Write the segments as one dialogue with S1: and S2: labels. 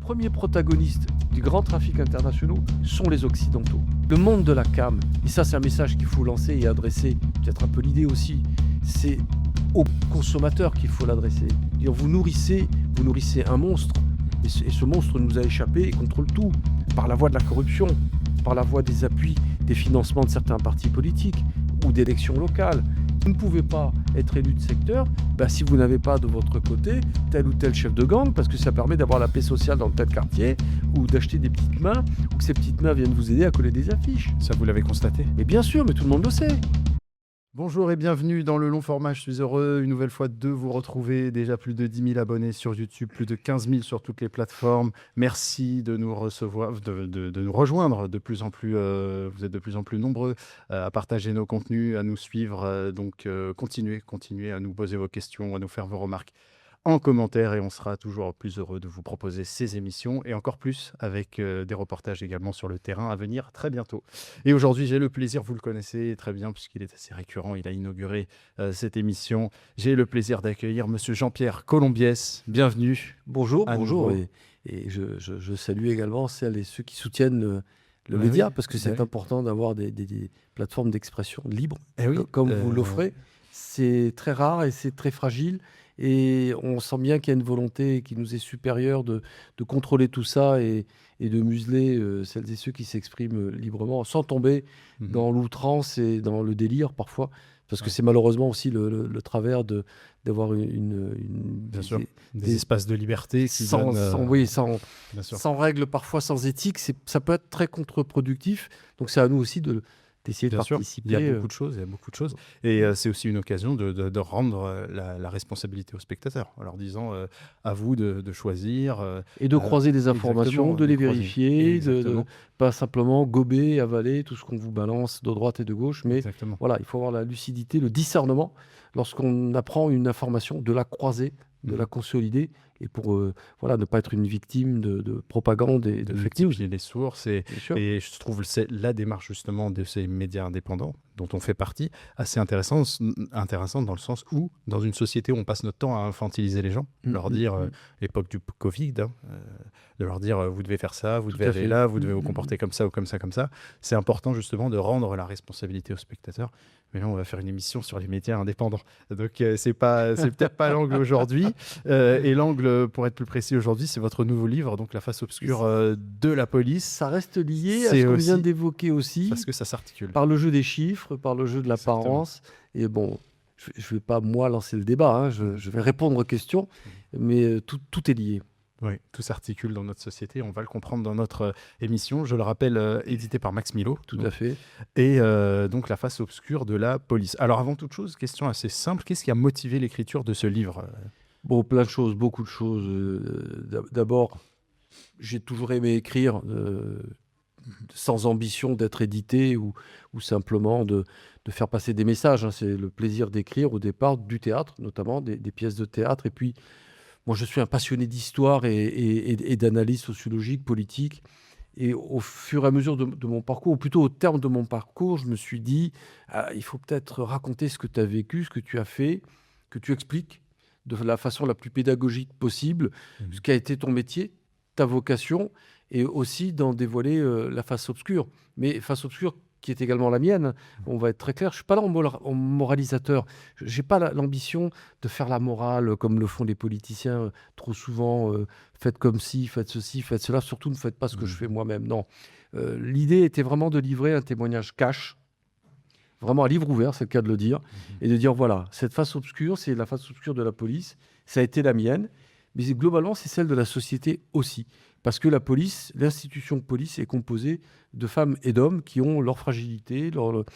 S1: premiers protagonistes du grand trafic international sont les Occidentaux. Le monde de la cam, et ça c'est un message qu'il faut lancer et adresser, peut-être un peu l'idée aussi, c'est aux consommateurs qu'il faut l'adresser. Vous nourrissez un monstre, et ce monstre nous a échappé et contrôle tout, par la voie de la corruption, par la voie des appuis, des financements de certains partis politiques ou d'élections locales. Vous ne pouvez pas être élu de secteur si vous n'avez pas de votre côté tel ou tel chef de gang, parce que ça permet d'avoir la paix sociale dans tel quartier, ou d'acheter des petites mains, ou que ces petites mains viennent vous aider à coller des affiches.
S2: Ça, vous l'avez constaté?
S1: Et bien sûr, mais tout le monde le sait.
S2: Bonjour et bienvenue dans le long format. Je suis heureux une nouvelle fois de vous retrouver. Déjà plus de 10 000 abonnés sur YouTube, plus de 15 000 sur toutes les plateformes. Merci de nous recevoir, de nous rejoindre de plus en plus. Vous êtes de plus en plus nombreux à partager nos contenus, à nous suivre. Donc continuez à nous poser vos questions, à nous faire vos remarques en commentaire et on sera toujours plus heureux de vous proposer ces émissions et encore plus avec des reportages également sur le terrain à venir très bientôt. Et aujourd'hui, j'ai le plaisir, vous le connaissez très bien puisqu'il est assez récurrent, il a inauguré cette émission. J'ai le plaisir d'accueillir Monsieur Jean-Pierre Colombiès. Bienvenue.
S1: Bonjour. Et je salue également celles et ceux qui soutiennent le média, parce que c'est important d'avoir des plateformes d'expression libres, comme vous l'offrez. C'est très rare et c'est très fragile. Et on sent bien qu'il y a une volonté qui nous est supérieure de contrôler tout ça et de museler celles et ceux qui s'expriment librement, sans tomber dans l'outrance et dans le délire parfois. Parce que c'est malheureusement aussi le travers d'avoir
S2: des espaces de liberté qui
S1: sans règles, parfois sans éthique. Ça peut être très contre-productif. Donc c'est à nous aussi d'essayer de participer.
S2: Il y a beaucoup de choses. Et c'est aussi une occasion de rendre la responsabilité aux spectateurs, en leur disant à vous de choisir.
S1: Et de croiser des informations, de les vérifier, de pas simplement gober, avaler tout ce qu'on vous balance de droite et de gauche. Mais voilà, il faut avoir la lucidité, le discernement lorsqu'on apprend une information, de la croiser, de la consolider, et pour ne pas être une victime de propagande et de fake news.
S2: Les sources, et je trouve la démarche justement de ces médias indépendants, dont on fait partie, assez intéressante dans le sens où, dans une société où on passe notre temps à infantiliser les gens, leur dire, l'époque du Covid, de leur dire vous devez faire ça, vous devez aller là, vous devez vous comporter comme ça ou comme ça, c'est important justement de rendre la responsabilité aux spectateurs. Mais là, on va faire une émission sur les médias indépendants. Donc, c'est peut-être pas l'angle aujourd'hui. Et l'angle, pour être plus précis aujourd'hui, c'est votre nouveau livre, donc La face obscure de la police.
S1: Ça reste lié à ce qu'on vient d'évoquer aussi.
S2: Parce que ça s'articule.
S1: Par le jeu des chiffres, par le jeu de l'apparence. Et bon, je ne vais pas, moi, lancer le débat. Je vais répondre aux questions. Mais tout est lié.
S2: Oui, tout s'articule dans notre société. On va le comprendre dans notre émission. Je le rappelle, édité par Max Milo.
S1: Tout à fait.
S2: Et donc, La face obscure de la police. Alors, avant toute chose, question assez simple. Qu'est-ce qui a motivé l'écriture de ce livre ?
S1: Bon, plein de choses, beaucoup de choses. D'abord, j'ai toujours aimé écrire sans ambition d'être édité ou simplement de faire passer des messages. C'est le plaisir d'écrire au départ, du théâtre, notamment des pièces de théâtre. Et puis, moi, je suis un passionné d'histoire et d'analyse sociologique, politique. Et au fur et à mesure de mon parcours, ou plutôt au terme de mon parcours, je me suis dit, il faut peut-être raconter ce que tu as vécu, ce que tu as fait, que tu expliques de la façon la plus pédagogique possible, ce qu'a été ton métier, ta vocation, et aussi d'en dévoiler la face obscure. Mais face obscure qui est également la mienne, on va être très clair, je ne suis pas là en moralisateur. Je n'ai pas l'ambition de faire la morale comme le font les politiciens trop souvent. Faites comme ci, faites ceci, faites cela. Surtout ne faites pas ce que je fais moi-même. Non. L'idée était vraiment de livrer un témoignage cash, vraiment à livre ouvert, c'est le cas de le dire, et de dire voilà, cette face obscure, c'est la face obscure de la police, ça a été la mienne, mais globalement, c'est celle de la société aussi. Parce que la police, l'institution police est composée de femmes et d'hommes qui ont leur fragilité, leur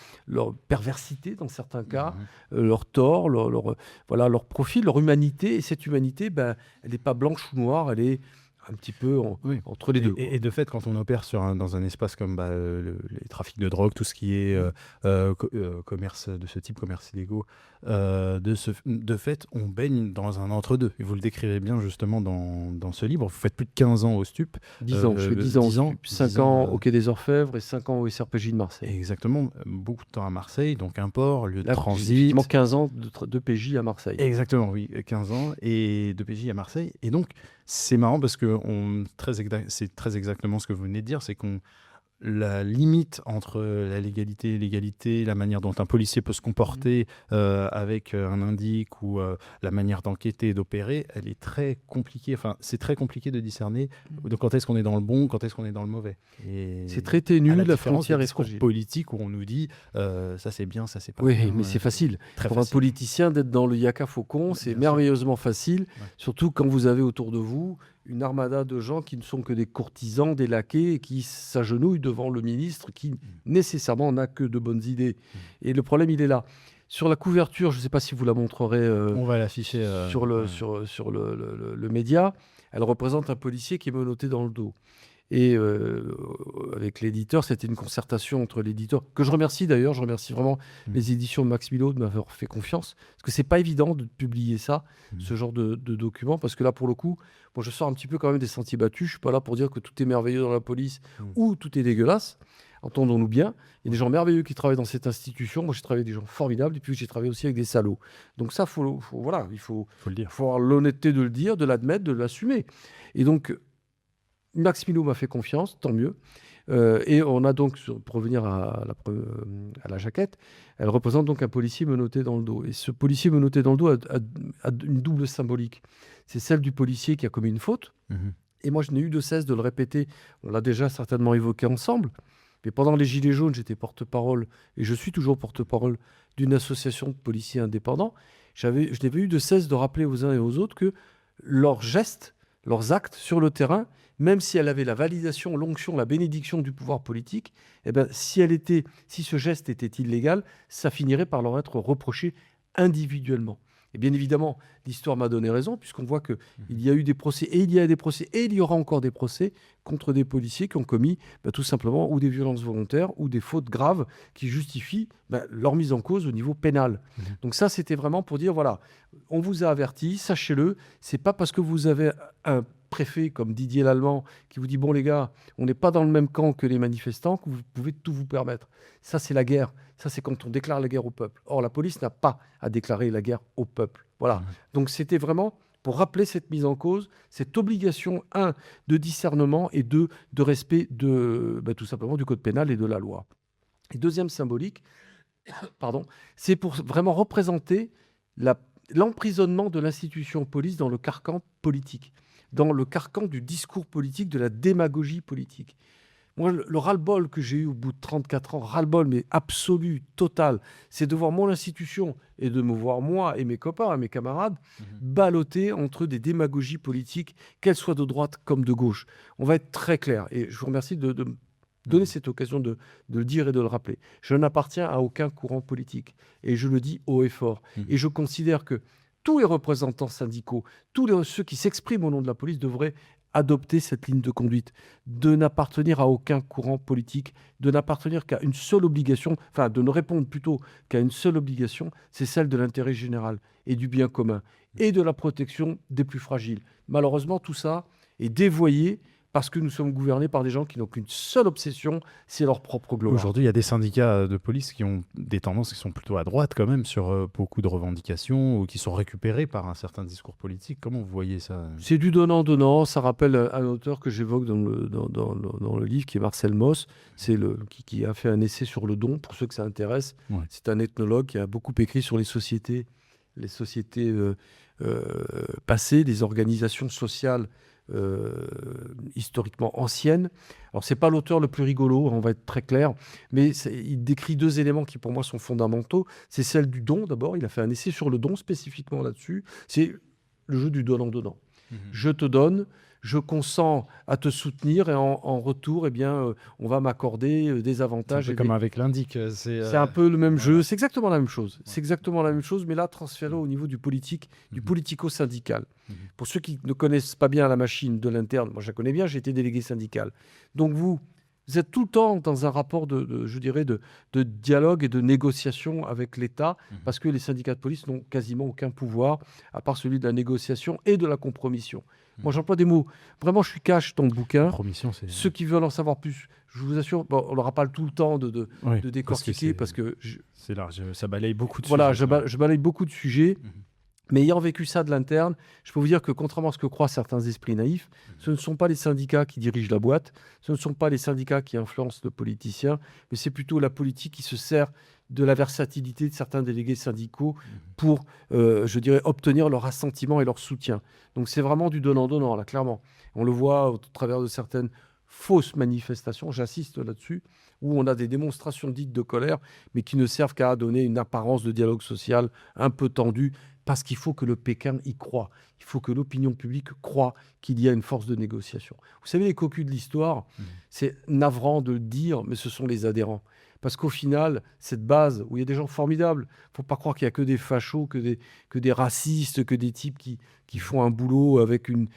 S1: perversité dans certains cas, leur tort, leur profil, leur humanité. Et cette humanité, elle n'est pas blanche ou noire, elle est un petit peu entre les deux.
S2: Et de fait, quand on opère dans un espace comme les trafics de drogue, tout ce qui est commerce de ce type, commerce illégaux, de fait, on baigne dans un entre-deux. Et vous le décrivez bien justement dans ce livre. Vous faites plus de 15 ans au STUP.
S1: 10 ans, je fais 10 ans au STUP, 5 ans au Quai des Orfèvres et 5 ans au SRPJ de Marseille.
S2: Exactement, beaucoup de temps à Marseille, donc un port, lieu de transit.
S1: Effectivement, 15 ans de PJ à Marseille.
S2: Exactement, oui, 15 ans et de PJ à Marseille. Et donc, C'est marrant parce que c'est très exactement ce que vous venez de dire, c'est qu'on la limite entre la légalité et l'égalité, la manière dont un policier peut se comporter avec un indique ou la manière d'enquêter et d'opérer, elle est très compliquée. Enfin, c'est très compliqué de discerner de quand est-ce qu'on est dans le bon, quand est-ce qu'on est dans le mauvais. Et
S1: C'est très ténu,
S2: à la
S1: la
S2: différence
S1: frontière
S2: des
S1: est
S2: discours
S1: fragile.
S2: politiques où on nous dit ça c'est bien, ça c'est pas
S1: Oui,
S2: bien.
S1: mais c'est facile.
S2: Très
S1: Pour
S2: facile.
S1: un politicien d'être dans le yaka faucon, c'est
S2: Bien sûr.
S1: merveilleusement facile,
S2: Ouais.
S1: surtout quand vous avez autour de vous une armada de gens qui ne sont que des courtisans, des laquais, et qui s'agenouillent devant le ministre qui nécessairement n'a que de bonnes idées. Et le problème, il est là. Sur la couverture, je ne sais pas si vous la montrerez
S2: On va l'afficher.
S1: sur
S2: ouais.
S1: sur le média, elle représente un policier qui est menotté dans le dos. Et avec l'éditeur, c'était une concertation entre l'éditeur, que je remercie d'ailleurs, je remercie vraiment les éditions de Max Milo de m'avoir fait confiance, parce que c'est pas évident de publier ça, ce genre de document, parce que là, pour le coup, bon, je sors un petit peu quand même des sentiers battus, je suis pas là pour dire que tout est merveilleux dans la police ou tout est dégueulasse, entendons-nous bien, il y a des gens merveilleux qui travaillent dans cette institution, moi j'ai travaillé avec des gens formidables, et puis j'ai travaillé aussi avec des salauds. Donc ça, voilà, il faut
S2: Faut le dire.
S1: avoir l'honnêteté de le dire, de l'admettre, de l'assumer. Et donc, Max Milo m'a fait confiance, tant mieux. Et on a donc, pour revenir à la jaquette, elle représente donc un policier menotté dans le dos. Et ce policier menotté dans le dos a une double symbolique. C'est celle du policier qui a commis une faute. Et moi, je n'ai eu de cesse de le répéter. On l'a déjà certainement évoqué ensemble. Mais pendant les Gilets jaunes, j'étais porte-parole, et je suis toujours porte-parole d'une association de policiers indépendants. Je n'avais eu de cesse de rappeler aux uns et aux autres que leurs gestes, leurs actes sur le terrain, même si elle avait la validation, l'onction, la bénédiction du pouvoir politique, eh ben, si ce geste était illégal, ça finirait par leur être reproché individuellement. Et bien évidemment, l'histoire m'a donné raison, puisqu'on voit qu'il y a eu des procès, et il y a des procès, et il y aura encore des procès contre des policiers qui ont commis tout simplement ou des violences volontaires ou des fautes graves qui justifient leur mise en cause au niveau pénal. Donc ça, c'était vraiment pour dire, voilà, on vous a averti, sachez-le, c'est pas parce que vous avez un préfet comme Didier Lallemand qui vous dit, bon les gars, on n'est pas dans le même camp que les manifestants, que vous pouvez tout vous permettre. Ça, c'est la guerre. Ça, c'est quand on déclare la guerre au peuple. Or, la police n'a pas à déclarer la guerre au peuple. Voilà. Donc, c'était vraiment pour rappeler cette mise en cause, cette obligation, de discernement et de respect tout simplement du code pénal et de la loi. Et deuxième symbolique, c'est pour vraiment représenter l'emprisonnement de l'institution police dans le carcan politique, dans le carcan du discours politique, de la démagogie politique. Moi, le ras-le-bol que j'ai eu au bout de 34 ans, ras-le-bol, mais absolu, total, c'est de voir mon institution et de me voir, moi et mes copains, mes camarades, balloter entre des démagogies politiques, qu'elles soient de droite comme de gauche. On va être très clair. Et je vous remercie de me donner cette occasion de le dire et de le rappeler. Je n'appartiens à aucun courant politique. Et je le dis haut et fort. Et je considère que tous les représentants syndicaux, ceux qui s'expriment au nom de la police devraient adopter cette ligne de conduite, de n'appartenir à aucun courant politique, de n'appartenir qu'à une seule obligation, enfin de ne répondre plutôt qu'à une seule obligation, c'est celle de l'intérêt général et du bien commun et de la protection des plus fragiles. Malheureusement, tout ça est dévoyé parce que nous sommes gouvernés par des gens qui n'ont qu'une seule obsession, c'est leur propre gloire.
S2: Aujourd'hui, il y a des syndicats de police qui ont des tendances qui sont plutôt à droite quand même sur beaucoup de revendications ou qui sont récupérées par un certain discours politique. Comment vous voyez ça ?
S1: C'est du donnant-donnant. Ça rappelle un auteur que j'évoque dans le livre, qui est Marcel Mauss, qui a fait un essai sur le don, pour ceux que ça intéresse. Ouais. C'est un ethnologue qui a beaucoup écrit sur les sociétés passées, les organisations sociales historiquement anciennes. Alors, c'est pas l'auteur le plus rigolo, on va être très clair, mais il décrit deux éléments qui, pour moi, sont fondamentaux. C'est celle du don, d'abord. Il a fait un essai sur le don spécifiquement là-dessus. C'est le jeu du donnant-donnant. Je te donne, je consens à te soutenir et en retour, eh bien, on va m'accorder des avantages.
S2: C'est un peu comme avec l'indique.
S1: C'est un peu le même jeu. C'est exactement la même chose. C'est exactement la même chose, mais là, transféré au niveau du politique, du politico-syndical. Pour ceux qui ne connaissent pas bien la machine de l'interne, moi, je la connais bien, j'ai été délégué syndical. Donc, vous êtes tout le temps dans un rapport de dialogue et de négociation avec l'État, parce que les syndicats de police n'ont quasiment aucun pouvoir, à part celui de la négociation et de la compromission. Moi, j'emploie des mots. Vraiment, je suis cash dans le bouquin. Ceux qui veulent en savoir plus, je vous assure, on n'aura pas tout le temps de décortiquer, parce que
S2: c'est large, ça balaye beaucoup de
S1: sujets. Voilà,
S2: je
S1: balaye beaucoup de sujets. Mais ayant vécu ça de l'interne, je peux vous dire que contrairement à ce que croient certains esprits naïfs, ce ne sont pas les syndicats qui dirigent la boîte, ce ne sont pas les syndicats qui influencent le politicien, mais c'est plutôt la politique qui se sert de la versatilité de certains délégués syndicaux pour, je dirais, obtenir leur assentiment et leur soutien. Donc c'est vraiment du donnant-donnant, là, clairement. On le voit au travers de certaines fausses manifestations, j'assiste là-dessus, où on a des démonstrations dites de colère, mais qui ne servent qu'à donner une apparence de dialogue social un peu tendu, parce qu'il faut que le Pékin y croie. Il faut que l'opinion publique croie qu'il y a une force de négociation. Vous savez, les cocus de l'histoire, c'est navrant de le dire, mais ce sont les adhérents. Parce qu'au final, cette base où il y a des gens formidables, il ne faut pas croire qu'il n'y a que des fachos, que des racistes, que des types qui font un boulot avec une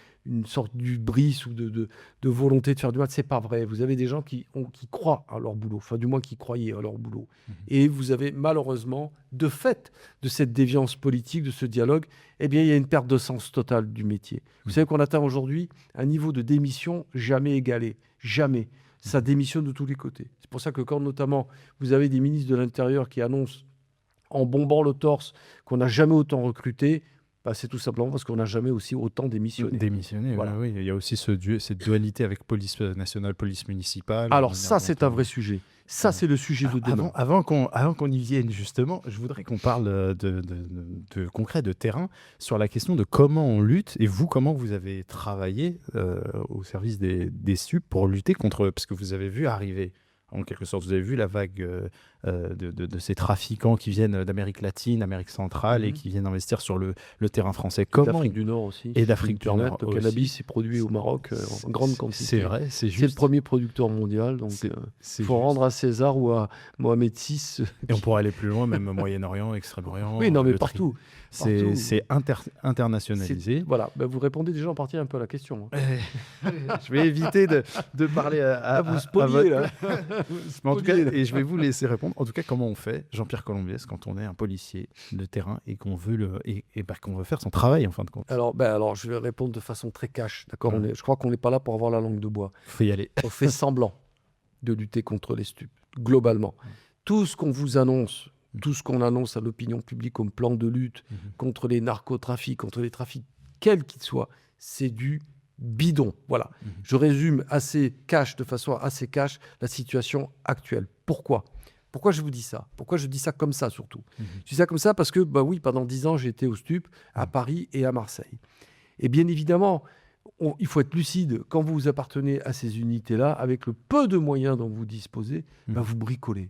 S1: sorte d'hubris ou de volonté de faire du mal. Ce n'est pas vrai. Vous avez des gens qui croient à leur boulot, enfin du moins qui croyaient à leur boulot. Et vous avez malheureusement, de fait de cette déviance politique, de ce dialogue, eh bien, il y a une perte de sens totale du métier. Vous savez qu'on atteint aujourd'hui un niveau de démission jamais égalé. Jamais. Ça démissionne de tous les côtés. C'est pour ça que quand notamment vous avez des ministres de l'Intérieur qui annoncent en bombant le torse qu'on n'a jamais autant recruté, bah, c'est tout simplement parce qu'on n'a jamais aussi autant démissionné.
S2: Démissionné,
S1: Voilà.
S2: oui. Il y a aussi cette dualité avec police nationale, police municipale.
S1: Alors ça, c'est un vrai sujet. Ça, c'est le sujet de demain.
S2: Avant qu'on y vienne, justement, je voudrais qu'on parle de concret, de terrain, sur la question de comment on lutte, et vous, comment vous avez travaillé au service des SUP pour lutter contre... Parce que vous avez vu arriver, en quelque sorte, vous avez vu la vague de ces trafiquants qui viennent d'Amérique latine, Amérique centrale, et qui viennent investir sur le terrain français.
S1: D'Afrique du Nord aussi.
S2: Et d'Afrique du Nord
S1: Le
S2: aussi.
S1: cannabis est produit au Maroc en grande quantité.
S2: C'est vrai, c'est juste.
S1: C'est le premier producteur mondial, donc il faut rendre à César ou à Mohamed VI.
S2: Et on pourrait aller plus loin, même Moyen-Orient, Extrême-Orient.
S1: Oui, non, mais partout.
S2: C'est internationalisé.
S1: Voilà, vous répondez déjà en partie un peu à la question.
S2: Je vais éviter de parler à
S1: vous spoliez, là.
S2: Mais en tout cas, et je vais vous laisser répondre. En tout cas, comment on fait, Jean-Pierre Colombiès, quand on est un policier de terrain et qu'on veut, qu'on veut faire son travail, en fin de compte?
S1: Alors, je vais répondre de façon très cash. D'accord. Je crois qu'on n'est pas là pour avoir la langue de bois.
S2: Il faut y aller.
S1: On fait semblant de lutter contre les stupes, globalement. Tout ce qu'on vous annonce, tout ce qu'on annonce à l'opinion publique comme plan de lutte contre les narcotrafics, contre les trafics, quels qu'ils soient, c'est du bidon. Voilà. Je résume de façon assez cash la situation actuelle. Pourquoi je vous dis ça? Pourquoi je dis ça comme ça, surtout? Je dis ça comme ça parce que, oui, pendant 10 ans, j'ai été au STUP à Paris et à Marseille. Et bien évidemment, il faut être lucide. Quand vous appartenez à ces unités-là, avec le peu de moyens dont vous disposez, vous bricolez.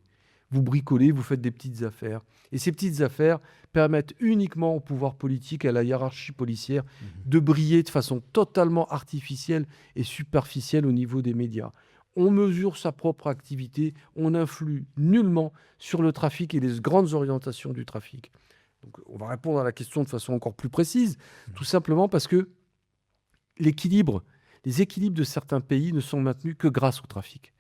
S1: Vous bricolez, vous faites des petites affaires. Et ces petites affaires permettent uniquement au pouvoir politique, à la hiérarchie policière, de briller de façon totalement artificielle et superficielle au niveau des médias. On mesure sa propre activité, on n'influe nullement sur le trafic et les grandes orientations du trafic. Donc, on va répondre à la question de façon encore plus précise, tout simplement parce que les équilibres de certains pays ne sont maintenus que grâce au trafic.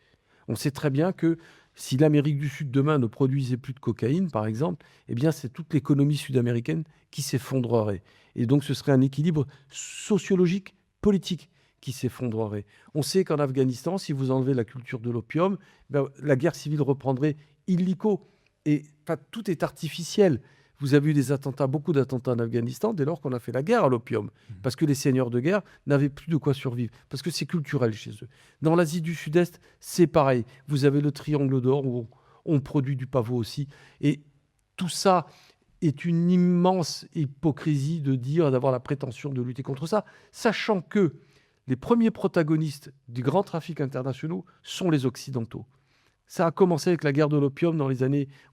S1: On sait très bien que si l'Amérique du Sud demain ne produisait plus de cocaïne, par exemple, eh bien c'est toute l'économie sud-américaine qui s'effondrerait. Et donc ce serait un équilibre sociologique, politique qui s'effondrerait. On sait qu'en Afghanistan, si vous enlevez la culture de l'opium, la guerre civile reprendrait illico. Et tout est artificiel. Vous avez eu beaucoup d'attentats en Afghanistan dès lors qu'on a fait la guerre à l'opium. Parce que les seigneurs de guerre n'avaient plus de quoi survivre. Parce que c'est culturel chez eux. Dans l'Asie du Sud-Est, c'est pareil. Vous avez le triangle d'or où on produit du pavot aussi. Et tout ça est une immense hypocrisie d'avoir la prétention de lutter contre ça, sachant que les premiers protagonistes du grand trafic international sont les Occidentaux. Ça a commencé avec la guerre de l'opium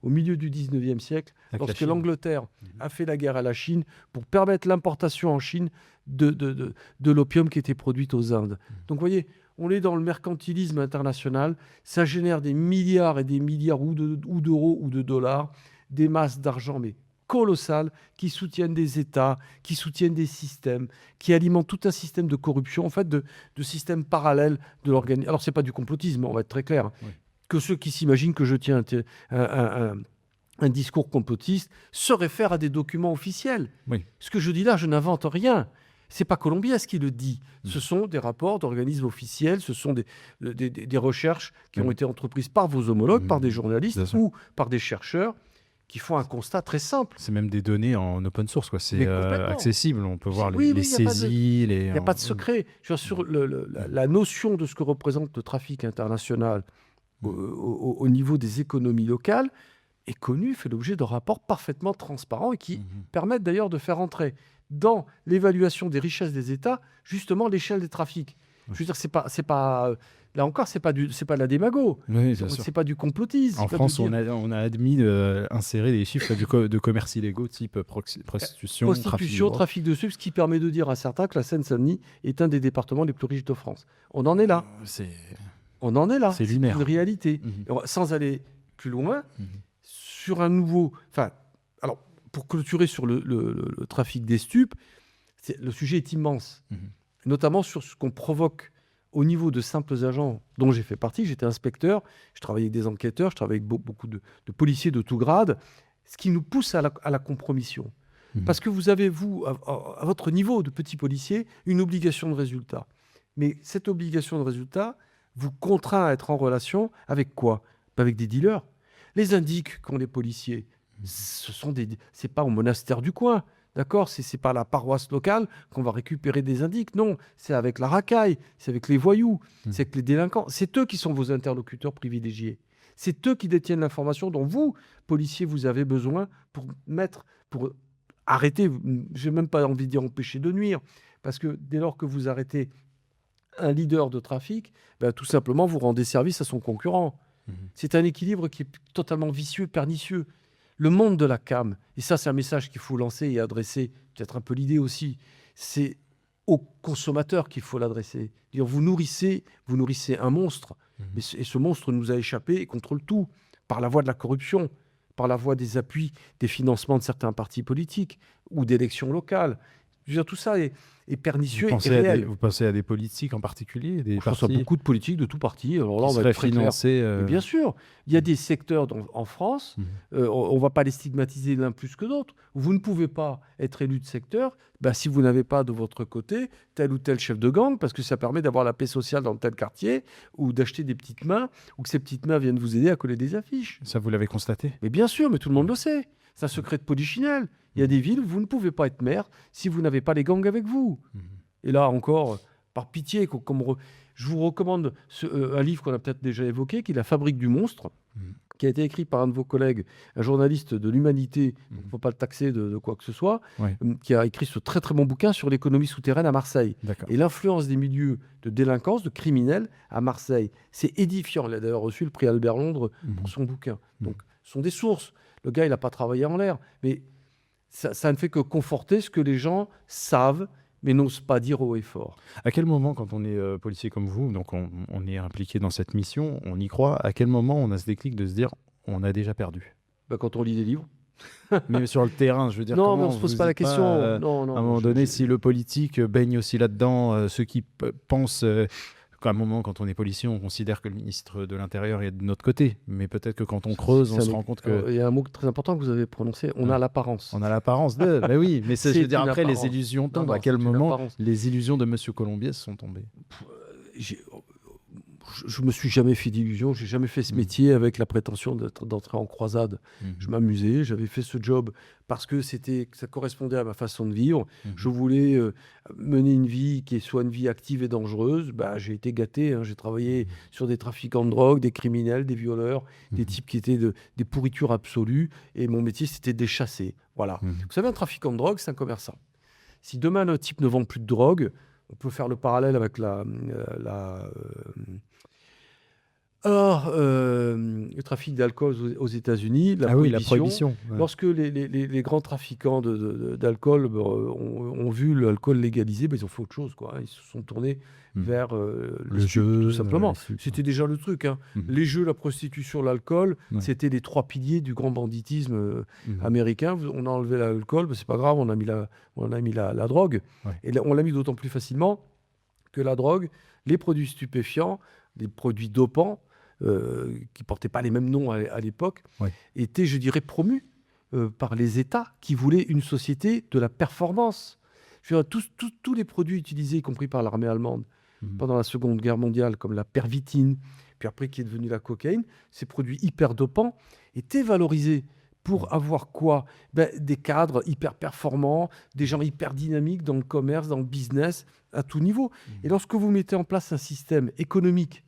S1: au milieu du 19e siècle, lorsque l'Angleterre a fait la guerre à la Chine pour permettre l'importation en Chine de l'opium qui était produite aux Indes. Donc vous voyez, on est dans le mercantilisme international, ça génère des milliards et des milliards ou d'euros ou de dollars, des masses d'argent mais colossales qui soutiennent des États, qui soutiennent des systèmes, qui alimentent tout un système de corruption, en fait de systèmes parallèles de l'organisation. Alors c'est pas du complotisme, on va être très clair. Oui. Que ceux qui s'imaginent que je tiens un discours complotiste se réfèrent à des documents officiels. Oui. Ce que je dis là, je n'invente rien. Ce n'est pas Colombiès qui le dit. Ce sont des rapports d'organismes officiels, ce sont des recherches qui ont été entreprises par vos homologues, par des journalistes ou par des chercheurs qui font un constat très simple.
S2: C'est même des données en open source, quoi. C'est
S1: Mais complètement.
S2: accessible. On peut voir
S1: Oui,
S2: les
S1: il y a pas de-
S2: saisies.
S1: Il n'y a pas de secret. Je veux dire, sur la notion de ce que représente le trafic international au niveau des économies locales est connu, fait l'objet de rapports parfaitement transparents et qui permettent d'ailleurs de faire entrer dans l'évaluation des richesses des États justement l'échelle des trafics. Je veux dire, c'est pas là encore, c'est pas de la démago,
S2: Oui, bien sûr.
S1: c'est pas du complotisme.
S2: En
S1: c'est pas
S2: France,
S1: de
S2: on
S1: dire
S2: a admis d'insérer des chiffres de commerce illégaux type prostitution,
S1: trafic de subs, ce qui permet de dire à certains que la Seine-Saint-Denis est un des départements les plus riches de France. On en est là. On en est là.
S2: C'est lunaire.
S1: une réalité.
S2: Mhm.
S1: Sans aller plus loin,
S2: Mhm.
S1: sur un nouveau. Enfin, alors, pour clôturer sur le trafic des stupes, le sujet est immense, notamment sur ce qu'on provoque au niveau de simples agents dont j'ai fait partie. J'étais inspecteur, je travaillais avec des enquêteurs, je travaillais avec beaucoup de policiers de tout grade, ce qui nous pousse à la compromission. Parce que vous avez, vous, à votre niveau de petit policier, une obligation de résultat. Mais cette obligation de résultat vous contraint à être en relation avec quoi? Avec des dealers. Les indiques qu'ont les policiers, c'est pas au monastère du coin, d'accord? C'est pas à la paroisse locale qu'on va récupérer des indiques. Non, c'est avec la racaille, c'est avec les voyous, c'est avec les délinquants. C'est eux qui sont vos interlocuteurs privilégiés. C'est eux qui détiennent l'information dont vous, policiers, vous avez besoin pour arrêter. J'ai même pas envie de dire empêcher de nuire, parce que dès lors que vous arrêtez un leader de trafic, tout simplement, vous rendez service à son concurrent. C'est un équilibre qui est totalement vicieux, pernicieux. Le monde de la cam, et ça c'est un message qu'il faut lancer et adresser, peut-être un peu l'idée aussi, c'est aux consommateurs qu'il faut l'adresser. Dire, vous nourrissez un monstre, et ce monstre nous a échappé et contrôle tout, par la voie de la corruption, par la voie des appuis, des financements de certains partis politiques ou d'élections locales. Je veux dire, tout ça est pernicieux et réel.
S2: Vous pensez à des politiques en particulier, des
S1: Je pense à
S2: partis
S1: beaucoup de politiques de tout parti. Alors là,
S2: qui
S1: on va
S2: seraient
S1: être très clair.
S2: financés
S1: Mais bien sûr, il y a des secteurs en France, on ne va pas les stigmatiser l'un plus que l'autre. Vous ne pouvez pas être élu de secteur si vous n'avez pas de votre côté tel ou tel chef de gang, parce que ça permet d'avoir la paix sociale dans tel quartier, ou d'acheter des petites mains, ou que ces petites mains viennent vous aider à coller des affiches.
S2: Ça, vous l'avez constaté?
S1: Mais bien sûr, mais tout le monde le sait. C'est un secret de polichinelle. Il y a des villes où vous ne pouvez pas être maire si vous n'avez pas les gangs avec vous. Et là encore, par pitié, je vous recommande un livre qu'on a peut-être déjà évoqué, qui est La Fabrique du monstre, qui a été écrit par un de vos collègues, un journaliste de l'Humanité, il ne faut pas le taxer de quoi que ce soit, qui a écrit ce très très bon bouquin sur l'économie souterraine à Marseille. Et l'influence des milieux de délinquance, de criminels à Marseille. C'est édifiant. Il a d'ailleurs reçu le prix Albert Londres pour son bouquin. Donc, ce sont des sources. Le gars, il n'a pas travaillé en l'air. Mais ça ne fait que conforter ce que les gens savent, mais n'osent pas dire haut et fort.
S2: À quel moment, quand on est policier comme vous, donc on est impliqué dans cette mission, on y croit, à quel moment on a ce déclic de se dire on a déjà perdu?
S1: Quand on lit des livres.
S2: Mais sur le terrain, je veux dire,
S1: non, mais on ne se pose pas la question. Non,
S2: à un moment donné, si le politique baigne aussi là-dedans, ceux qui pensent... à un moment, quand on est policier, on considère que le ministre de l'Intérieur est de notre côté. Mais peut-être que quand on creuse, on se rend compte que...
S1: Il y a un mot très important que vous avez prononcé, on a l'apparence.
S2: On a l'apparence de... Mais oui, mais je veux dire, après, les illusions tombent. À quel moment les illusions de M. Colombier sont tombées?
S1: Je me suis jamais fait d'illusions, j'ai jamais fait ce métier avec la prétention d'entrer en croisade. Je m'amusais, j'avais fait ce job parce que ça correspondait à ma façon de vivre. Je voulais mener une vie qui soit une vie active et dangereuse. J'ai été gâté, j'ai travaillé sur des trafiquants de drogue, des criminels, des violeurs, des types qui étaient des pourritures absolues. Et mon métier, c'était de les chasser. Voilà. Vous savez, un trafiquant de drogue, c'est un commerçant. Si demain, le type ne vend plus de drogue, on peut faire le parallèle avec le trafic d'alcool aux États-Unis, la prohibition. Lorsque les grands trafiquants d'alcool ont vu l'alcool légalisé, ils ont fait autre chose, quoi. Ils se sont tournés vers le jeu, tout simplement. C'était déjà le truc. Les jeux, la prostitution, l'alcool, c'était les trois piliers du grand banditisme américain. On a enlevé l'alcool, c'est pas grave, on a mis la drogue. Et on l'a mis d'autant plus facilement que la drogue, les produits stupéfiants, les produits dopants, qui ne portaient pas les mêmes noms à l'époque, étaient, je dirais, promus par les États qui voulaient une société de la performance. Je veux dire, tous les produits utilisés, y compris par l'armée allemande, pendant la Seconde Guerre mondiale, comme la pervitine, puis après qui est devenue la cocaïne, ces produits hyper dopants étaient valorisés pour avoir quoi? Des cadres hyper performants, des gens hyper dynamiques dans le commerce, dans le business, à tout niveau. Et lorsque vous mettez en place un système économique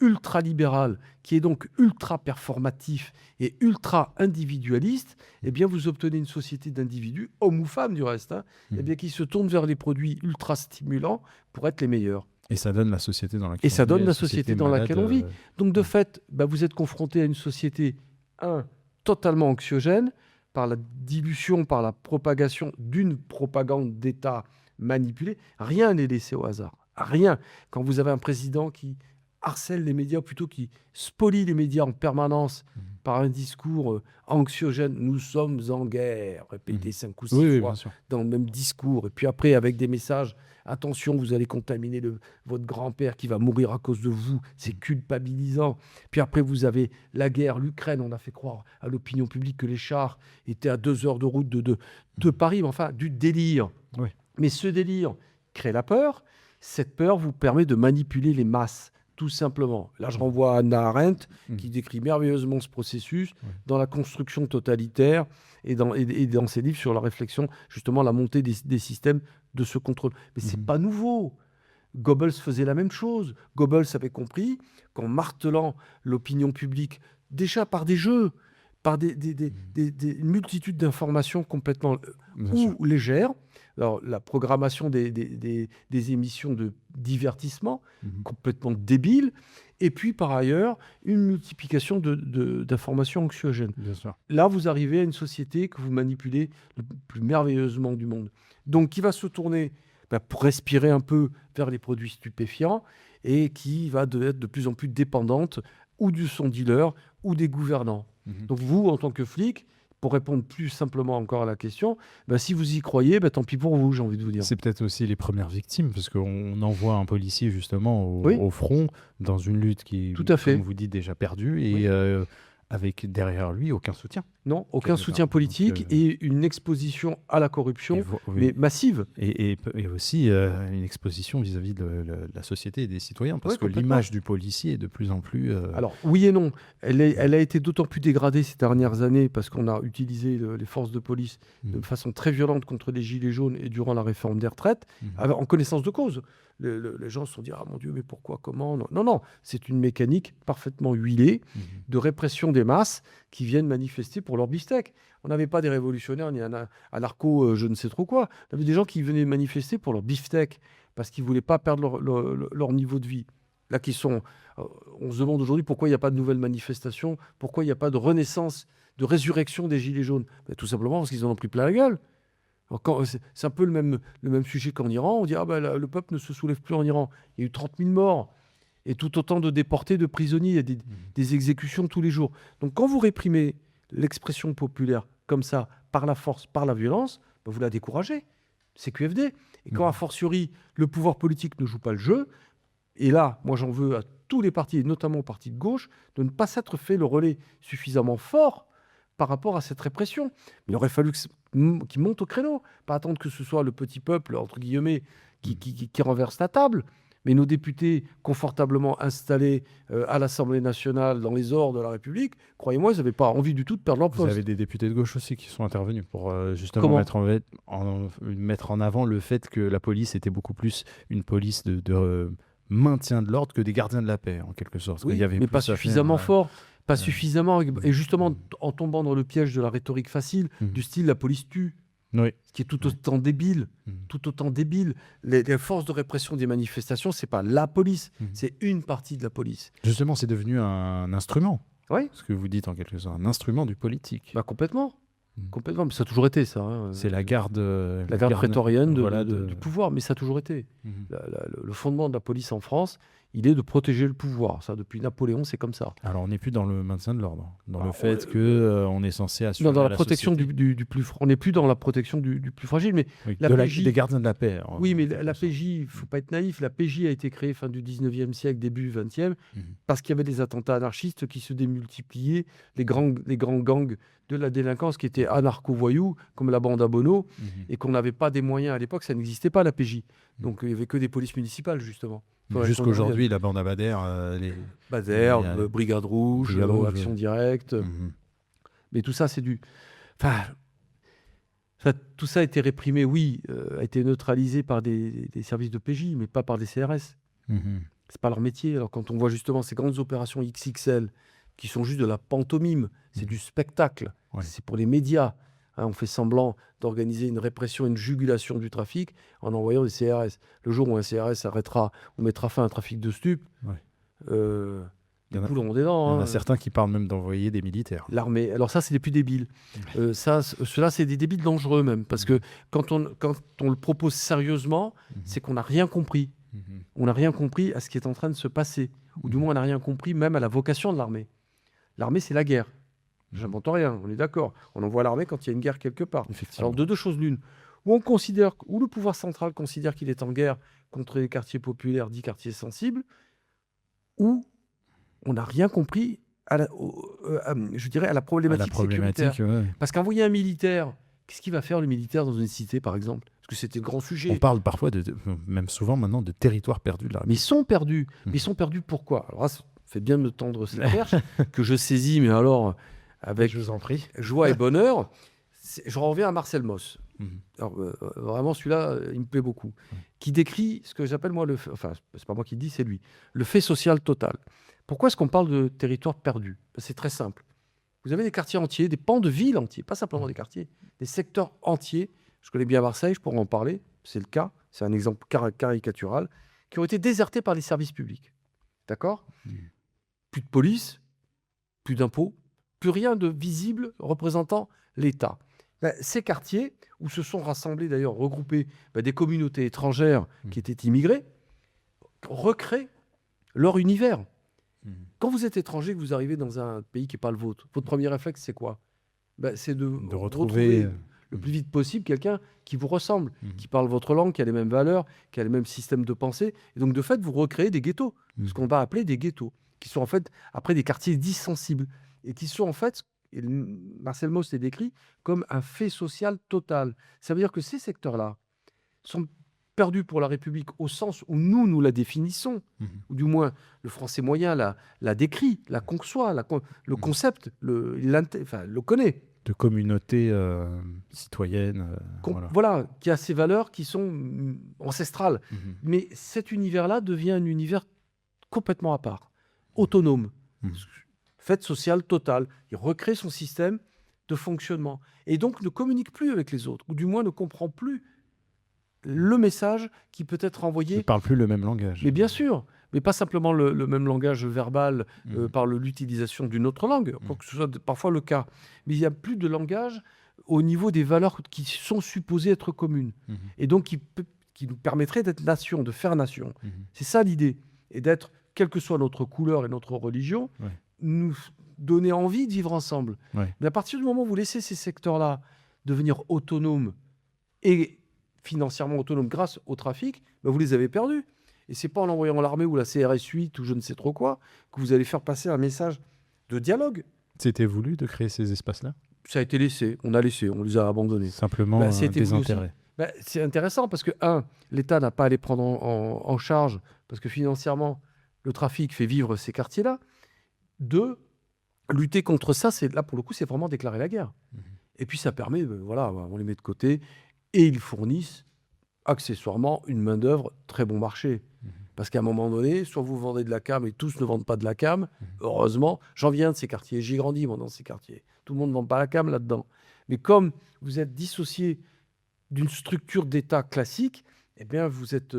S1: ultra-libéral, qui est donc ultra performatif et ultra individualiste, eh bien vous obtenez une société d'individus, hommes ou femmes du reste, eh bien, qui se tournent vers les produits ultra stimulants pour être les meilleurs.
S2: Et ça donne la société dans laquelle
S1: Et ça
S2: on
S1: donne
S2: vit,
S1: la société dans
S2: malade,
S1: laquelle on vit. Donc de fait, vous êtes confronté à une société, totalement anxiogène, par la dilution, par la propagation d'une propagande d'État manipulée. Rien n'est laissé au hasard. Rien. Quand vous avez un président qui harcèle les médias, plutôt qui spolie les médias en permanence par un discours anxiogène. Nous sommes en guerre, répété 5 ou 6 fois dans le même discours. Et puis après, avec des messages, attention, vous allez contaminer votre grand-père qui va mourir à cause de vous. C'est culpabilisant. Puis après, vous avez la guerre, l'Ukraine. On a fait croire à l'opinion publique que les chars étaient à 2 heures de route de Paris. Mais enfin, du délire.
S2: Oui.
S1: Mais ce délire crée la peur. Cette peur vous permet de manipuler les masses. Tout simplement. Là, je renvoie à Hannah Arendt, qui décrit merveilleusement ce processus dans la construction totalitaire et dans ses livres sur la réflexion, justement, la montée des systèmes de ce contrôle. Mais ce n'est pas nouveau. Goebbels faisait la même chose. Goebbels avait compris qu'en martelant l'opinion publique, déjà par des jeux, par une multitude d'informations complètement légères. Alors, la programmation des émissions de divertissement, complètement débile. Et puis, par ailleurs, une multiplication d'informations anxiogènes.
S2: Bien sûr.
S1: Là, vous arrivez à une société que vous manipulez le plus merveilleusement du monde. Donc, qui va se tourner pour respirer un peu vers les produits stupéfiants et qui va être de plus en plus dépendante ou de son dealer ou des gouvernants. Donc vous, en tant que flic, pour répondre plus simplement encore à la question, si vous y croyez, tant pis pour vous, j'ai envie de vous dire.
S2: C'est peut-être aussi les premières victimes, parce qu'on envoie un policier justement au front dans une lutte qui est, comme vous dites, déjà perdue, et avec derrière lui aucun soutien.
S1: Non, aucun soutien politique et une exposition à la corruption, mais massive.
S2: Et aussi une exposition vis-à-vis de la société et des citoyens, parce que l'image du policier est de plus en plus...
S1: Alors, oui et non. Elle a été d'autant plus dégradée ces dernières années parce qu'on a utilisé les forces de police de façon très violente contre les Gilets jaunes et durant la réforme des retraites, en connaissance de cause. Les gens se sont dit « Ah mon Dieu, mais pourquoi, comment ?» Non, c'est une mécanique parfaitement huilée de répression des masses qui viennent manifester pour leur beefsteak. On n'avait pas des révolutionnaires ni un anarcho je ne sais trop quoi. On avait des gens qui venaient manifester pour leur beefsteak parce qu'ils ne voulaient pas perdre leur niveau de vie. Là, on se demande aujourd'hui pourquoi il n'y a pas de nouvelles manifestations, pourquoi il n'y a pas de renaissance, de résurrection des Gilets jaunes. Tout simplement parce qu'ils en ont pris plein la gueule. C'est un peu le même sujet qu'en Iran. On dit le peuple ne se soulève plus en Iran. Il y a eu 30 000 morts et tout autant de déportés, de prisonniers. Il y a des exécutions tous les jours. Donc quand vous réprimez l'expression populaire comme ça, par la force, par la violence, vous la découragez. C'est QFD. Et quand, a fortiori, le pouvoir politique ne joue pas le jeu, et là, moi j'en veux à tous les partis, et notamment aux partis de gauche, de ne pas s'être fait le relais suffisamment fort par rapport à cette répression. Mais il aurait fallu qu'ils montent au créneau, pas attendre que ce soit le petit peuple, entre guillemets, qui renverse la table. Mais nos députés confortablement installés à l'Assemblée nationale, dans les ors de la République, croyez-moi, ils n'avaient pas envie du tout de perdre leur poste.
S2: Vous avez des députés de gauche aussi qui sont intervenus pour justement mettre en avant le fait que la police était beaucoup plus une police de maintien de l'ordre que des gardiens de la paix, en quelque sorte.
S1: Oui, mais pas suffisamment fort. Pas suffisamment. Et justement, en tombant dans le piège de la rhétorique facile, du style « la police tue ».
S2: Oui.
S1: Ce qui est tout autant débile. Tout autant débile. Les forces de répression des manifestations, ce n'est pas la police, c'est une partie de la police.
S2: Justement, c'est devenu un instrument.
S1: Oui.
S2: Ce que vous dites en quelque sorte, un instrument du politique.
S1: Complètement. Complètement, mais ça a toujours été ça.
S2: C'est la garde
S1: prétorienne du pouvoir, mais ça a toujours été. Le fondement de la police en France, il est de protéger le pouvoir. Ça, depuis Napoléon, c'est comme ça.
S2: Alors, on n'est plus dans le maintien de l'ordre, dans le fait qu'on est censé assurer
S1: dans la protection du plus. On n'est plus dans la protection du plus fragile, mais
S2: des gardiens de la paix.
S1: Oui, mais la PJ, il ne faut pas être naïf. La PJ a été créée fin du 19e siècle, début 20e, parce qu'il y avait des attentats anarchistes qui se démultipliaient, les grands gangs de la délinquance qui étaient anarcho-voyous, comme la bande à Bono, et qu'on n'avait pas des moyens à l'époque, ça n'existait pas la PJ. Donc il n'y avait que des polices municipales, justement.
S2: Jusqu'aujourd'hui, la bande à Bader...
S1: Brigade Rouge, Action Directe, Mais tout ça, c'est du... Enfin, tout ça a été réprimé, oui, a été neutralisé par des services de PJ, mais pas par des CRS.
S2: Mhm.
S1: C'est pas leur métier. Alors quand on voit justement ces grandes opérations XXL qui sont juste de la pantomime, c'est du spectacle,
S2: Ouais.
S1: c'est pour les médias. Hein, on fait semblant d'organiser une répression, une jugulation du trafic en envoyant des CRS. Le jour où un CRS arrêtera ou mettra fin à un trafic de stupes,
S2: Ouais.
S1: les
S2: Il y en a-
S1: poules auront des
S2: Il y
S1: dents.
S2: en a
S1: Hein.
S2: certains qui parlent même d'envoyer des militaires.
S1: L'armée. Alors ça, c'est les plus débiles. Ceux-là, c'est des débiles dangereux même, parce que quand on le propose sérieusement, c'est qu'on n'a rien compris.
S2: Mhm.
S1: On n'a rien compris à ce qui est en train de se passer, ou du moins on n'a rien compris même à la vocation de l'armée. L'armée, c'est la guerre. J'invente rien, on est d'accord. On envoie l'armée quand il y a une guerre quelque part.
S2: Effectivement.
S1: Alors de deux choses l'une, où le pouvoir central considère qu'il est en guerre contre les quartiers populaires, dits quartiers sensibles, ou on n'a rien compris je dirais à la
S2: À
S1: problématique
S2: la
S1: sécuritaire.
S2: problématique, ouais.
S1: Parce qu'envoyer un militaire, qu'est-ce qu'il va faire le militaire dans une cité par exemple? Parce que c'était le grand sujet.
S2: On parle parfois, même souvent maintenant, de territoire perdu de la
S1: Mais ils sont perdus. Mais ils sont perdus pourquoi? Alors là, ça fait bien de me tendre cette perche que je saisis, mais alors avec
S2: Je vous en prie.
S1: joie et bonheur. Je reviens à Marcel Mauss.
S2: Mhm.
S1: Alors, vraiment, celui-là, il me plaît beaucoup. Qui décrit ce que j'appelle, moi, enfin, c'est pas moi qui le dis, c'est lui. Le fait social total. Pourquoi est-ce qu'on parle de territoire perdu? C'est très simple. Vous avez des quartiers entiers, des pans de villes entiers, pas simplement des quartiers, des secteurs entiers. Je connais bien Marseille, je pourrais en parler. C'est le cas. C'est un exemple caricatural. Qui ont été désertés par les services publics. D'accord? Plus de police, plus d'impôts, plus rien de visible représentant l'État. Ces quartiers, où se sont rassemblés d'ailleurs, regroupés des communautés étrangères qui étaient immigrées, recréent leur univers. Quand vous êtes étranger, que vous arrivez dans un pays qui n'est pas le vôtre, votre premier réflexe, c'est quoi? C'est de retrouver le plus vite possible quelqu'un qui vous ressemble, qui parle votre langue, qui a les mêmes valeurs, qui a les mêmes systèmes de pensée. Et donc, de fait, vous recréez des ghettos, ce qu'on va appeler des ghettos, qui sont en fait, après, des quartiers dits sensibles, et qui sont en fait, et Marcel Mauss les décrit, comme un fait social total. Ça veut dire que ces secteurs-là sont perdus pour la République au sens où nous la définissons, ou du moins le français moyen la décrit, la conçoit, le concept, le connaît.
S2: De communauté citoyenne.
S1: Voilà, qui a ces valeurs qui sont ancestrales. Mais cet univers-là devient un univers complètement à part, autonome, fait social total. Il recrée son système de fonctionnement et donc ne communique plus avec les autres, ou du moins ne comprend plus le message qui peut être envoyé.
S2: Ne parle plus le même langage.
S1: Mais bien sûr, mais pas simplement le même langage verbal par l'utilisation d'une autre langue, quoique ce soit parfois le cas. Mais il n'y a plus de langage au niveau des valeurs qui sont supposées être communes. Et donc qui nous permettrait d'être nation, de faire nation. C'est ça l'idée. Et d'être, quelle que soit notre couleur et notre religion, nous donner envie de vivre ensemble. Mais à partir du moment où vous laissez ces secteurs-là devenir autonomes et financièrement autonomes grâce au trafic, vous les avez perdus. Et c'est pas en envoyant l'armée ou la CRS 8 ou je ne sais trop quoi que vous allez faire passer un message de dialogue.
S2: C'était voulu de créer ces espaces-là?
S1: Ça a été laissé, on les a abandonnés.
S2: Simplement des intérêts.
S1: C'est intéressant parce que, l'État n'a pas à les prendre en charge parce que financièrement, le trafic fait vivre ces quartiers-là. 2, lutter contre ça, là pour le coup, c'est vraiment déclarer la guerre. Et puis ça permet, on les met de côté et ils fournissent accessoirement une main-d'œuvre très bon marché. Parce qu'à un moment donné, soit vous vendez de la cam et tous ne vendent pas de la cam. Heureusement, j'en viens de ces quartiers. J'ai grandi moi, dans ces quartiers. Tout le monde ne vend pas la cam là-dedans. Mais comme vous êtes dissocié d'une structure d'État classique, eh bien, vous êtes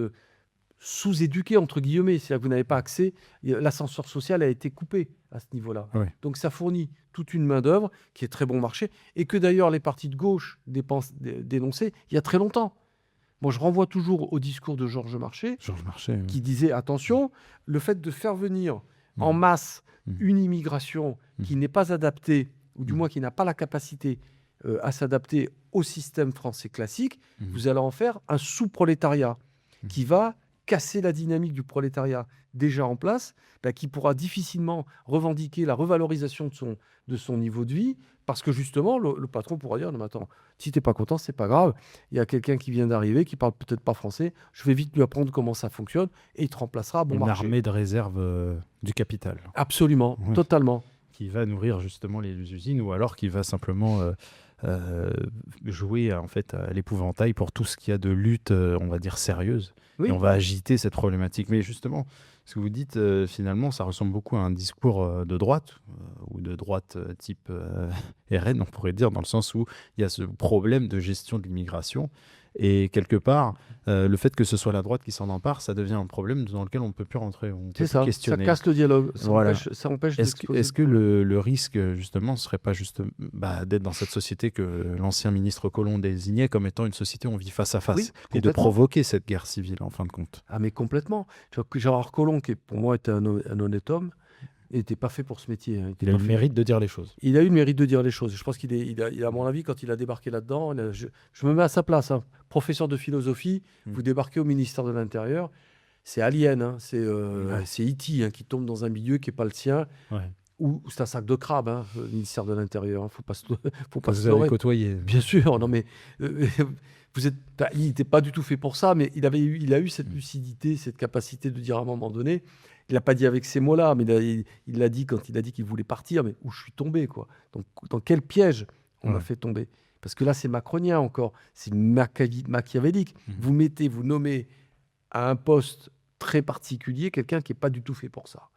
S1: sous-éduqué, entre guillemets. C'est-à-dire que vous n'avez pas accès. L'ascenseur social a été coupé à ce niveau-là. Donc ça fournit toute une main-d'œuvre qui est très bon marché et que d'ailleurs les partis de gauche dénonçaient il y a très longtemps. Moi, je renvoie toujours au discours de Georges Marchais, qui disait, attention, le fait de faire venir en masse une immigration qui n'est pas adaptée, ou du moins qui n'a pas la capacité à s'adapter au système français classique, vous allez en faire un sous-prolétariat qui va casser la dynamique du prolétariat déjà en place, qui pourra difficilement revendiquer la revalorisation de son niveau de vie, parce que justement, le patron pourra dire, non mais attends, si t'es pas content, c'est pas grave, il y a quelqu'un qui vient d'arriver, qui parle peut-être pas français, je vais vite lui apprendre comment ça fonctionne, et il te remplacera à bon marché.
S2: Une armée de réserve du capital.
S1: Absolument, totalement.
S2: qui va nourrir justement les usines ou alors qui va simplement euh, jouer en fait à l'épouvantail pour tout ce qu'il y a de lutte, on va dire sérieuse. Et
S1: Oui,
S2: on va agiter cette problématique. Mais justement, ce que vous dites, finalement, ça ressemble beaucoup à un discours de droite, ou de droite type RN, on pourrait dire, dans le sens où il y a ce problème de gestion de l'immigration. Et quelque part, le fait que ce soit la droite qui s'en empare, ça devient un problème dans lequel on ne peut plus rentrer, on ne peut
S1: c'est
S2: plus
S1: ça. Ça
S2: questionner.
S1: casse le dialogue. Ça
S2: Voilà.
S1: empêche d'exposer
S2: Est-ce que
S1: le problème.
S2: le risque, justement, ne serait pas juste d'être dans cette société que l'ancien ministre Collomb désignait comme étant une société où on vit face à face
S1: Oui,
S2: et de
S1: complètement.
S2: provoquer cette guerre civile, en fin de compte?
S1: Ah, mais complètement. Tu vois que Gérard Collomb, qui pour moi était un honnête homme, n'était pas fait pour ce métier, hein. Il était
S2: Il a
S1: pas
S2: eu le
S1: fait.
S2: mérite de dire les choses.
S1: Il a eu le mérite de dire les choses. Je pense à mon avis, quand il a débarqué là-dedans, je me mets à sa place, hein. Professeur de philosophie, vous débarquez au ministère de l'Intérieur, c'est Alien, hein.
S2: Ouais.
S1: C'est E.T., hein, qui tombe dans un milieu qui n'est pas le sien,
S2: Ouais.
S1: ou c'est un sac de crabe, hein, le ministère de l'Intérieur. Faut pas se, faut
S2: Que
S1: pas
S2: vous
S1: se
S2: avez
S1: leurrer.
S2: côtoyé.
S1: Bien sûr, non mais il n'était pas du tout fait pour ça, mais il a eu cette lucidité, cette capacité de dire à un moment donné. Il l'a pas dit avec ces mots-là, mais il l'a dit quand il a dit qu'il voulait partir. Mais où je suis tombé, quoi. Donc dans quel piège on m'a
S2: Ouais.
S1: fait tomber? Parce que là, c'est macronien encore, c'est machiavélique. Vous nommez à un poste très particulier quelqu'un qui est pas du tout fait pour ça.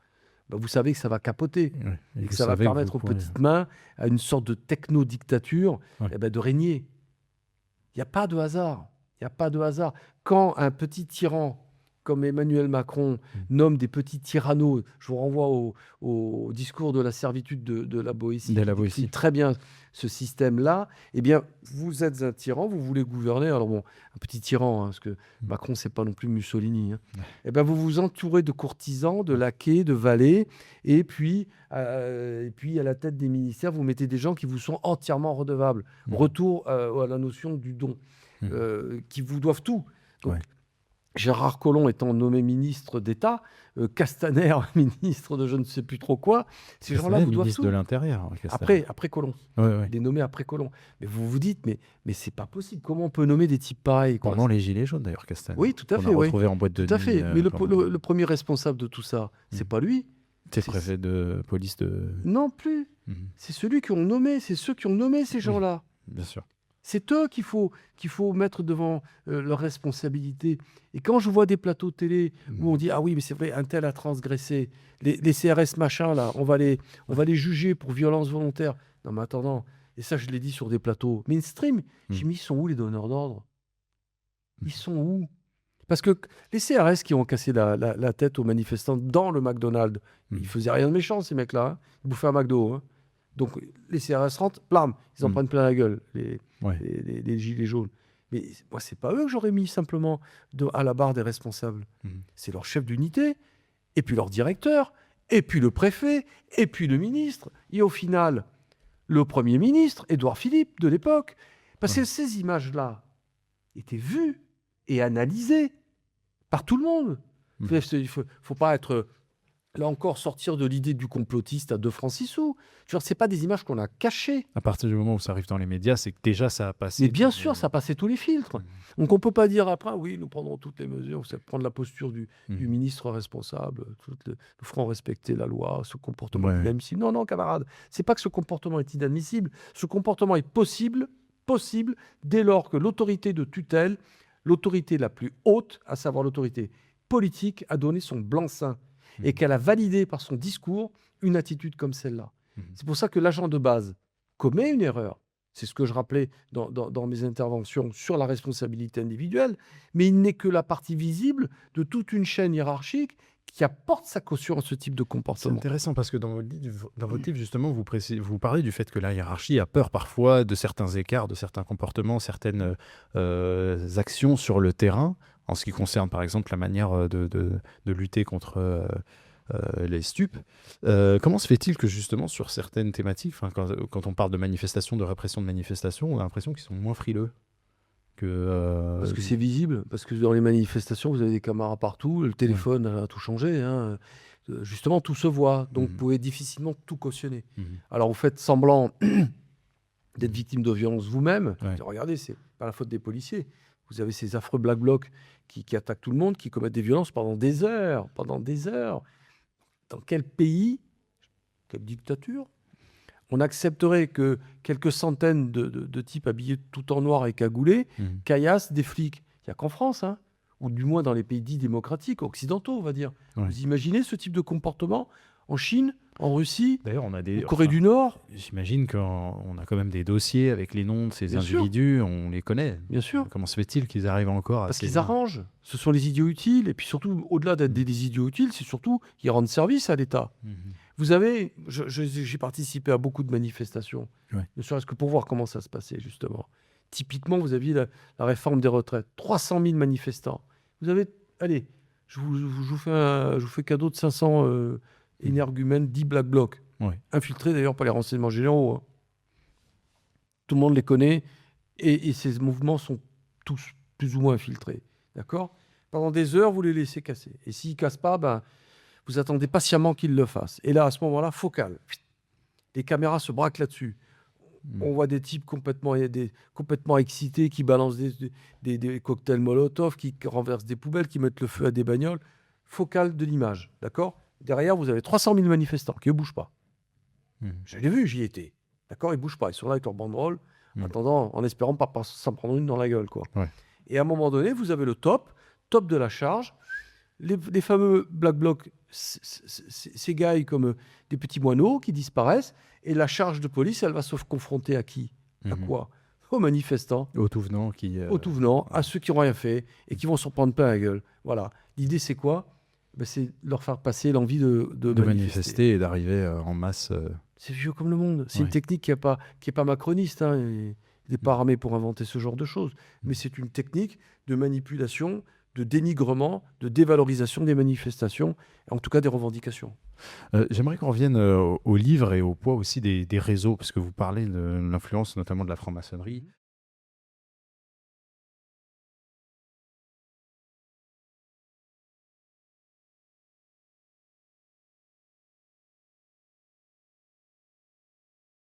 S1: Ben, vous savez que ça va capoter
S2: Ouais.
S1: et
S2: Et
S1: que
S2: vous
S1: ça va
S2: savez que vous
S1: permettre aux
S2: pourrez.
S1: petites mains, à une sorte de techno-dictature,
S2: Ouais.
S1: eh ben, de régner. Il n'y a pas de hasard. Il n'y a pas de hasard. Quand un petit tyran comme Emmanuel Macron nomme des petits tyrannos, je vous renvoie au discours de la servitude de la Boétie,
S2: De
S1: qui
S2: la
S1: décrit
S2: Boétie.
S1: très bien ce système-là, eh bien, vous êtes un tyran, vous voulez gouverner. Alors bon, un petit tyran, hein, parce que Macron, c'est pas non plus Mussolini, hein. Eh ben, vous vous entourez de courtisans, de laquais, de valets, et puis à la tête des ministères, vous mettez des gens qui vous sont entièrement redevables. Retour à la notion du don, qui vous doivent tout. Donc,
S2: Ouais.
S1: Gérard Collomb étant nommé ministre d'État, Castaner ministre de je ne sais plus trop quoi, ces gens-là
S2: Castaner,
S1: vous doivent
S2: ministre
S1: tout.
S2: de l'Intérieur. Castaner.
S1: Après Collomb.
S2: Ouais, ouais.
S1: Il est nommé après Collomb. Mais vous vous dites, mais c'est pas possible. Comment on peut nommer des types pareils, quoi?
S2: Pendant les Gilets jaunes, d'ailleurs, Castaner.
S1: Oui, tout à
S2: On
S1: fait,
S2: a
S1: oui.
S2: retrouvé en boîte de
S1: Tout à
S2: nuit.
S1: fait. Mais
S2: pendant-
S1: le premier responsable de tout ça, c'est pas lui.
S2: C'est
S1: c'est-
S2: préfet de police de.
S1: Non plus.
S2: Mhm.
S1: C'est celui qui ont nommé. C'est ceux qui ont nommé ces gens-là.
S2: Bien sûr.
S1: C'est eux qu'il faut mettre devant leurs responsabilités. Et quand je vois des plateaux de télé où on dit « Ah oui, mais c'est vrai, un tel a transgressé. Les CRS machin, là, on va les juger pour violence volontaire. » Non, mais attendant, et ça, je l'ai dit sur des plateaux mainstream, j'ai mis, ils sont où les donneurs d'ordre? Ils sont où? Parce que les CRS qui ont cassé la tête aux manifestants dans le McDonald's, ils faisaient rien de méchant, ces mecs-là, hein. Ils bouffaient un McDo, hein. Donc les CRS rentrent, blam, ils en prennent plein la gueule, les gilets jaunes. Mais moi, c'est pas eux que j'aurais mis simplement à la barre des responsables. C'est leur chef d'unité, et puis leur directeur, et puis le préfet, et puis le ministre. Et au final, le Premier ministre, Édouard Philippe, de l'époque. Parce que ces images-là étaient vues et analysées par tout le monde. Il ne faut pas être... Là encore, sortir de l'idée du complotiste à 2 francs 6 sous. Ce n'est pas des images qu'on a cachées.
S2: À partir du moment où ça arrive dans les médias, c'est que déjà ça a passé.
S1: Mais bien sûr, ça passait tous les filtres. Donc on ne peut pas dire après, oui, nous prendrons toutes les mesures. C'est prendre la posture du ministre responsable. Nous ferons respecter la loi, ce comportement est inadmissible. Non, non, camarade. C'est pas que ce comportement est inadmissible. Ce comportement est possible dès lors que l'autorité de tutelle, l'autorité la plus haute, à savoir l'autorité politique, a donné son blanc-seing et qu'elle a validé par son discours une attitude comme celle-là. C'est pour ça que l'agent de base commet une erreur. C'est ce que je rappelais dans mes interventions sur la responsabilité individuelle, mais il n'est que la partie visible de toute une chaîne hiérarchique qui apporte sa caution à ce type de
S2: C'est
S1: comportement.
S2: intéressant parce que dans votre livre, justement, vous parlez du fait que la hiérarchie a peur parfois de certains écarts, de certains comportements, certaines actions sur le terrain, en ce qui concerne par exemple la manière de lutter contre les stupes. Comment se fait-il que justement sur certaines thématiques, quand on parle de manifestations, de répression de manifestations, on a l'impression qu'ils sont moins frileux
S1: Parce que c'est visible, parce que dans les manifestations, vous avez des caméras partout, le téléphone a tout changé, hein. Justement, tout se voit, donc vous pouvez difficilement tout cautionner. Alors vous faites semblant d'être victime de violence vous-même. Regardez, c'est pas la faute des policiers. Vous avez ces affreux Black Blocs qui attaquent tout le monde, qui commettent des violences pendant des heures. Dans quel pays Quelle dictature? On accepterait que quelques centaines de types habillés tout en noir et cagoulés caillassent des flics. Il n'y a qu'en France, hein, ou du moins dans les pays dits démocratiques, occidentaux, on va dire.
S2: Ouais.
S1: Vous imaginez ce type de comportement en Chine, en Russie,
S2: D'ailleurs, on a
S1: en Corée du Nord?
S2: J'imagine qu'on a quand même des dossiers avec les noms de ces
S1: Bien sûr.
S2: individus, on les connaît.
S1: Bien sûr.
S2: Comment se fait-il qu'ils arrivent encore à
S1: Parce qu'ils
S2: saisir
S1: arrangent. Ce sont les idiots utiles. Et puis surtout, au-delà d'être des idiots utiles, c'est surtout qu'ils rendent service à l'État. Vous avez, j'ai participé à beaucoup de manifestations,
S2: Ouais.
S1: ne serait-ce que pour voir comment ça se passait, justement. Typiquement, vous aviez la réforme des retraites. 300 000 manifestants. Vous avez, allez, je vous fais cadeau de 500 énergumènes, 10 Black Blocs,
S2: Ouais.
S1: infiltrés d'ailleurs par les renseignements généraux. Hein. Tout le monde les connaît et ces mouvements sont tous plus ou moins infiltrés. D'accord? Pendant des heures, vous les laissez casser. Et s'ils ne cassent pas, ben, vous attendez patiemment qu'ils le fassent. Et là, à ce moment-là, focal. Les caméras se braquent là-dessus. On voit des types complètement excités qui balancent des cocktails Molotov, qui renversent des poubelles, qui mettent le feu à des bagnoles. Focal de l'image. D'accord? Derrière, vous avez 300 000 manifestants qui ne bougent pas. Je l'ai vu, j'y étais. D'accord? Ils ne bougent pas. Ils sont là avec leur banderole, en espérant pas s'en prendre une dans la gueule. Quoi.
S2: Ouais.
S1: Et à un moment donné, vous avez le top de la charge. Les fameux Black Blocs s'égaillent comme des petits moineaux qui disparaissent. Et la charge de police, elle va se confronter à qui? À quoi? Aux manifestants.
S2: Aux tout venants
S1: Aux tout venants, à ceux qui n'ont rien fait et qui vont s'en prendre plein la gueule. Voilà. L'idée, c'est quoi? Ben, c'est leur faire passer l'envie de
S2: manifester et d'arriver en masse.
S1: C'est vieux comme le monde. C'est une technique qui est pas macroniste. Hein. Il n'est pas armé pour inventer ce genre de choses. Mais c'est une technique de manipulation, de dénigrement, de dévalorisation des manifestations, en tout cas des revendications.
S2: J'aimerais qu'on revienne au livre et au poids aussi des réseaux, parce que vous parlez de l'influence notamment de la franc-maçonnerie.